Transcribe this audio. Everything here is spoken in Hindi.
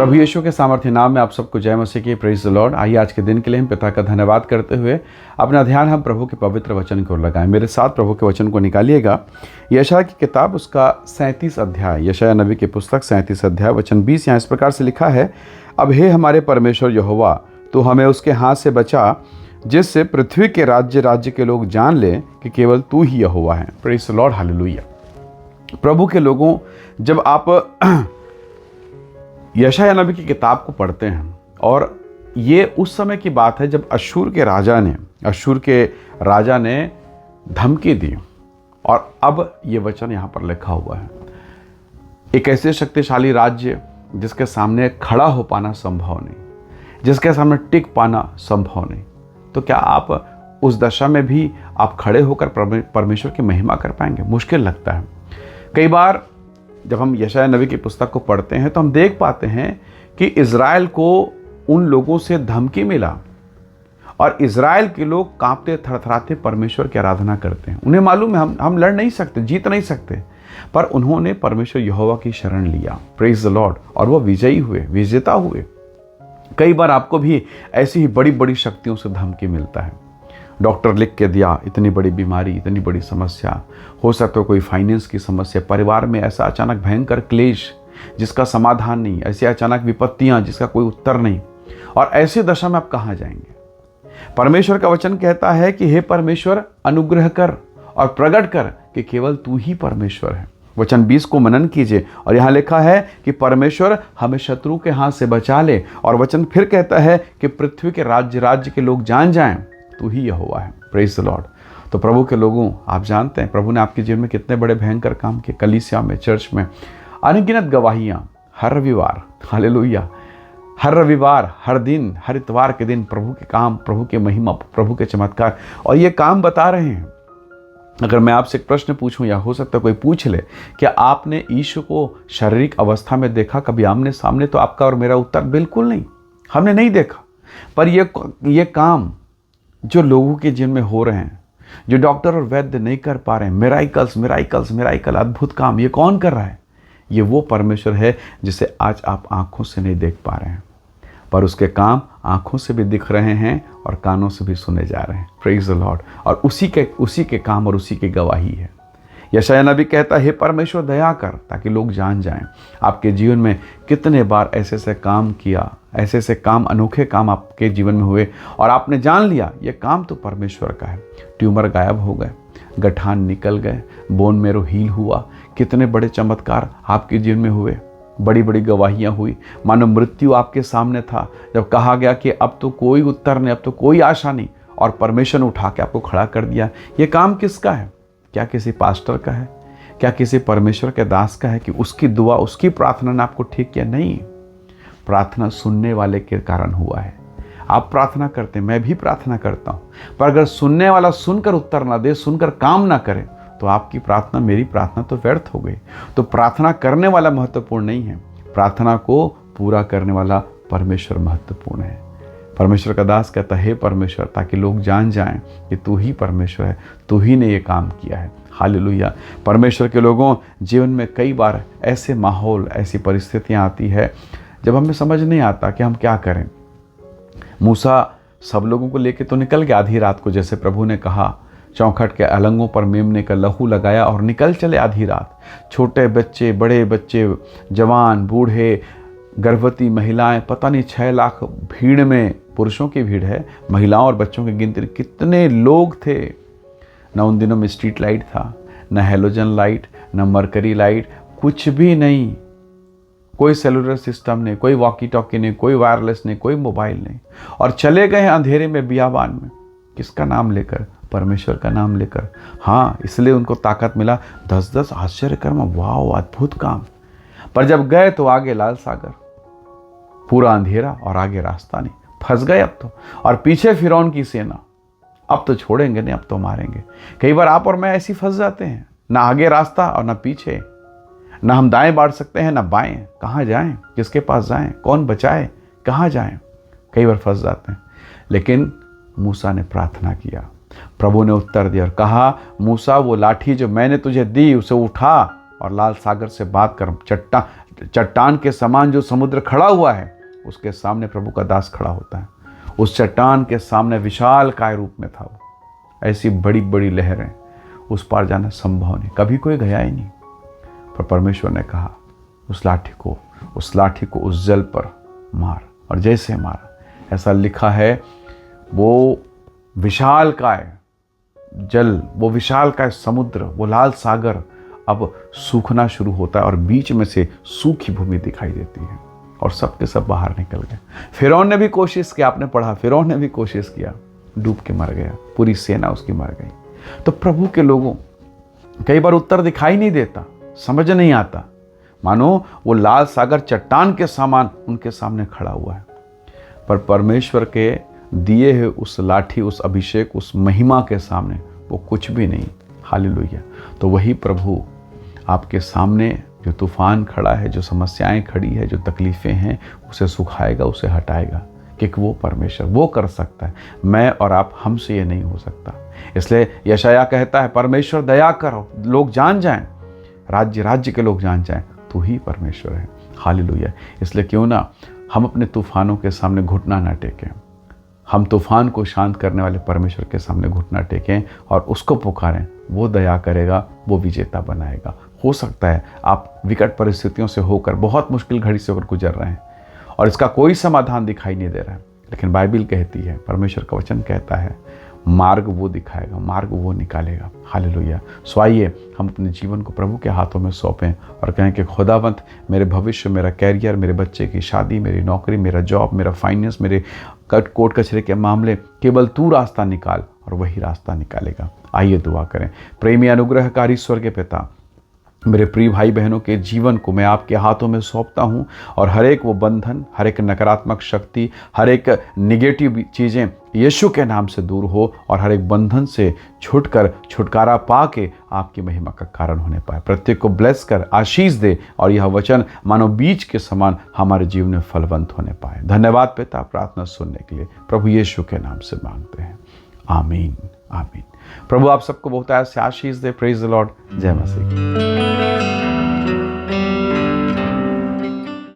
प्रभु यीशु के सामर्थ्य नाम में आप सबको जय मसीह की। Praise the Lord. आइए आज के दिन के लिए हम पिता का धन्यवाद करते हुए अपना ध्यान हम प्रभु के पवित्र वचन को लगाएं। मेरे साथ प्रभु के वचन को निकालिएगा। यशायाह की किताब उसका 37 अध्याय, यशायाह नबी की पुस्तक 37 अध्याय वचन 20। यहाँ इस प्रकार से लिखा है, अब हे हमारे परमेश्वर यहोवा, तो हमें उसके हाथ से बचा, जिससे पृथ्वी के राज्य के लोग जान लें कि केवल तू ही यहोवा है। Praise the Lord, hallelujah. प्रभु के लोगों, जब आप यशायाह नबी की किताब को पढ़ते हैं, और ये उस समय की बात है जब अश्शूर के राजा ने धमकी दी, और अब ये वचन यहाँ पर लिखा हुआ है। एक ऐसे शक्तिशाली राज्य जिसके सामने खड़ा हो पाना संभव नहीं, जिसके सामने टिक पाना संभव नहीं, तो क्या आप उस दशा में भी आप खड़े होकर परमेश्वर की महिमा कर पाएंगे? मुश्किल लगता है। कई बार जब हम यशायाह नबी की पुस्तक को पढ़ते हैं तो हम देख पाते हैं कि इज़राइल को उन लोगों से धमकी मिला, और इज़राइल के लोग कांपते थरथराते परमेश्वर की आराधना करते हैं। उन्हें मालूम है हम लड़ नहीं सकते, जीत नहीं सकते, पर उन्होंने परमेश्वर यहोवा की शरण लिया। Praise the Lord. और वो विजयी हुए, विजेता हुए। कई बार आपको भी ऐसी ही बड़ी बड़ी शक्तियों से धमकी मिलता है। डॉक्टर लिख के दिया, इतनी बड़ी बीमारी, इतनी बड़ी समस्या, हो सकता है कोई फाइनेंस की समस्या, परिवार में ऐसा अचानक भयंकर क्लेश जिसका समाधान नहीं, ऐसी अचानक विपत्तियां जिसका कोई उत्तर नहीं, और ऐसी दशा में आप कहाँ जाएंगे? परमेश्वर का वचन कहता है कि हे परमेश्वर, अनुग्रह कर और प्रकट कर कि केवल तू ही परमेश्वर है। वचन 20 को मनन कीजिए, और यहाँ लिखा है कि परमेश्वर हमें शत्रु के हाथ से बचा ले। और वचन फिर कहता है कि पृथ्वी के राज्य के लोग जान जाएं तू ही यहोवा है। Praise the Lord. तो प्रभु के लोगों, आप जानते हैं प्रभु ने आपके जीवन में कितने बड़े भयंकर काम किए। कलीसिया में, चर्च में अनगिनत गवाहियाँ, हर रविवार, हालेलुया, हर रविवार, हर दिन, हर इतवार के दिन प्रभु के काम, प्रभु के महिमा, प्रभु के चमत्कार, और ये काम बता रहे हैं। अगर मैं आपसे एक प्रश्न पूछूं, या हो सकता है कोई पूछ ले, क्या आपने यीशु को शारीरिक अवस्था में देखा कभी आमने सामने? तो आपका और मेरा उत्तर बिल्कुल नहीं, हमने नहीं देखा। पर ये काम जो लोगों के जीवन में हो रहे हैं, जो डॉक्टर और वैद्य नहीं कर पा रहे हैं, मिराइकल, अद्भुत काम, ये कौन कर रहा है? ये वो परमेश्वर है जिसे आज आप आंखों से नहीं देख पा रहे हैं, पर उसके काम आंखों से भी दिख रहे हैं और कानों से भी सुने जा रहे हैं। Praise the Lord. और उसी के काम और उसी की गवाही है। यशायाह नबी कहता है, हे परमेश्वर दया कर, ताकि लोग जान जाएं। आपके जीवन में कितने बार ऐसे काम किया, ऐसे काम, अनोखे काम आपके जीवन में हुए, और आपने जान लिया ये काम तो परमेश्वर का है। ट्यूमर गायब हो गए, गठान निकल गए, बोन मेरो हील हुआ। कितने बड़े चमत्कार आपके जीवन में हुए, बड़ी बड़ी गवाहियाँ हुई। मानो मृत्यु आपके सामने था, जब कहा गया कि अब तो कोई उत्तर नहीं, अब तो कोई आशा नहीं, और परमेश्वर ने उठा के आपको खड़ा कर दिया। ये काम किसका है? क्या किसी पास्टर का है? क्या किसी परमेश्वर के दास का है कि उसकी दुआ, उसकी प्रार्थना ने आपको ठीक किया? नहीं, प्रार्थना सुनने वाले के कारण हुआ है। आप प्रार्थना करते हैं, मैं भी प्रार्थना करता हूँ, पर अगर सुनने वाला सुनकर उत्तर ना दे, सुनकर काम ना करे, तो आपकी प्रार्थना, मेरी प्रार्थना तो व्यर्थ हो गई। तो प्रार्थना करने वाला महत्वपूर्ण नहीं है, प्रार्थना को पूरा करने वाला परमेश्वर महत्वपूर्ण है। परमेश्वर का दास कहता है, हे परमेश्वर, ताकि लोग जान जाएं कि तू ही परमेश्वर है, तू ही ने ये काम किया है। हालेलुया। परमेश्वर के लोगों, जीवन में कई बार ऐसे माहौल, ऐसी परिस्थितियां आती है जब हमें समझ नहीं आता कि हम क्या करें। मूसा सब लोगों को लेके तो निकल गया आधी रात को, जैसे प्रभु ने कहा, चौखट के अलंगों पर मेमने का लहू लगाया और निकल चले आधी रात। छोटे बच्चे, बड़े बच्चे, जवान, बूढ़े, गर्भवती महिलाएं, पता नहीं 6 लाख भीड़ में, पुरुषों की भीड़ है, महिलाओं और बच्चों की गिनती कितने लोग थे। न उन दिनों में स्ट्रीट लाइट था, न हेलोजन लाइट, न मरकरी लाइट, कुछ भी नहीं, कोई सेलुलर सिस्टम नहीं, कोई वॉकी टॉकी नहीं, कोई वायरलेस नहीं, कोई मोबाइल नहीं, और चले गए अंधेरे में, बियाबान में। किसका नाम लेकर? परमेश्वर का नाम लेकर। हाँ, इसलिए उनको ताकत मिला। 10-10 आश्चर्य कर्म, वाह, अद्भुत काम। पर जब गए तो आगे लाल सागर, पूरा अंधेरा, और आगे रास्ता नहीं, फंस गए अब तो। और पीछे फिरौन की सेना, अब तो छोड़ेंगे नहीं, अब तो मारेंगे। कई बार आप और मैं ऐसी फंस जाते हैं, ना आगे रास्ता और ना पीछे, ना हम दाएं बढ़ सकते हैं ना बाएं। कहाँ जाएं? किसके पास जाएं? कौन बचाए? कहाँ जाएं? कई बार फंस जाते हैं। लेकिन मूसा ने प्रार्थना किया, प्रभु ने उत्तर दिया और कहा, मूसा, वो लाठी जो मैंने तुझे दी उसे उठा और लाल सागर से बात कर चट्टान के समान जो समुद्र खड़ा हुआ है, उसके सामने प्रभु का दास खड़ा होता है। उस चट्टान के सामने विशाल काय रूप में था वो। ऐसी बड़ी बड़ी लहरें, उस पार जाना संभव नहीं, कभी कोई गया ही नहीं। पर परमेश्वर ने कहा उस लाठी को उस जल पर मार, और जैसे मारा, ऐसा लिखा है, वो विशाल काय जल, वो विशाल काय समुद्र, वो लाल सागर अब सूखना शुरू होता है और बीच में से सूखी भूमि दिखाई देती है और सब के सब बाहर निकल गए। फिरौन ने भी कोशिश किया, आपने पढ़ा, फिरौन ने भी कोशिश किया, डूब के मर गया, पूरी सेना उसकी मर गई। तो प्रभु के लोगों कई बार उत्तर दिखाई नहीं देता, समझ नहीं आता, मानो वो लाल सागर चट्टान के समान उनके सामने खड़ा हुआ है। पर परमेश्वर के दिए हुए उस लाठी, उस अभिषेक, उस महिमा के सामने वो कुछ भी नहीं। हालेलुया। तो वही प्रभु आपके सामने जो तूफान खड़ा है, जो समस्याएं खड़ी है, जो तकलीफ़ें हैं, उसे सुखाएगा, उसे हटाएगा, क्योंकि वो परमेश्वर वो कर सकता है। मैं और आप, हमसे ये नहीं हो सकता। इसलिए यशायाह कहता है, परमेश्वर दया करो, लोग जान जाएं, राज्य के लोग जान जाएं, तू ही परमेश्वर है। हालेलुया। इसलिए क्यों ना हम अपने तूफानों के सामने घुटना ना टेकें, हम तूफान को शांत करने वाले परमेश्वर के सामने घुटना टेकें और उसको पुकारें। वो दया करेगा, वो विजेता बनाएगा। हो सकता है आप विकट परिस्थितियों से होकर, बहुत मुश्किल घड़ी से होकर गुजर रहे हैं और इसका कोई समाधान दिखाई नहीं दे रहा है, लेकिन बाइबिल कहती है, परमेश्वर का वचन कहता है, मार्ग वो दिखाएगा, मार्ग वो निकालेगा। हालेलुया। सो आइए हम अपने जीवन को प्रभु के हाथों में सौंपें और कहें कि खुदावंत, मेरे भविष्य, मेरा कैरियर, मेरे बच्चे की शादी, मेरी नौकरी, मेरा जॉब, मेरा फाइनेंस, मेरे कोर्ट कचहरी के मामले, केवल तू रास्ता निकाल और वही रास्ता निकालेगा। आइए दुआ करें। प्रेमी अनुग्रहकारी स्वर्गीय पिता, मेरे प्रिय भाई बहनों के जीवन को मैं आपके हाथों में सौंपता हूँ और हर एक वो बंधन, हर एक नकारात्मक शक्ति, हर एक निगेटिव चीज़ें यीशु के नाम से दूर हो और हर एक बंधन से छुटकारा पा के आपकी महिमा का कारण होने पाए। प्रत्येक को ब्लेस कर आशीष दे और यह वचन मानो बीज के समान हमारे जीवन में फलवंत होने पाए। धन्यवाद पिता, प्रार्थना सुनने के लिए प्रभु यीशु के नाम से मांगते हैं, आमीन आमीन। प्रभु आप सबको बहुत से आशीष दे। Praise the Lord. जय मसीह।